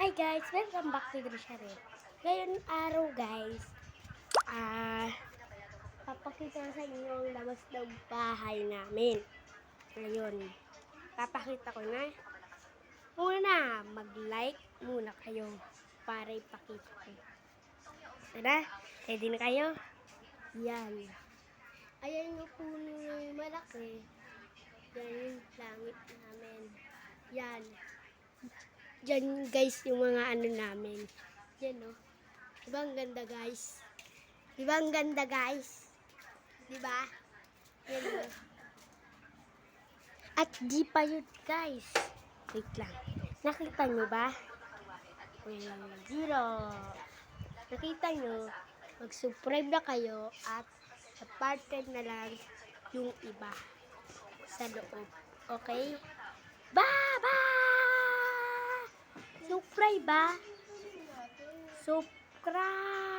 Hi guys, welcome back to Drishare. Ngayon araw guys, papakita ko sa inyo ang labas ng bahay namin. Ngayon, papakita ko na. Una, mag-like muna kayo para ipakita ko. Tara, ready na kayo? Yan. Ayan yung puno ng malaki. Yan yung langit namin. Yan. Diyan guys yung mga ano namin. Yan o. Diba ang ganda guys? Diba ang ganda guys? Diba? Yan o. At di pa yun guys. Wait lang. Nakita nyo ba? 0. Nakita nyo? Mag-subscribe na kayo at sa-partner na lang yung iba sa loob. Okay? Bye-bye! Subscribe ba? Subscribe!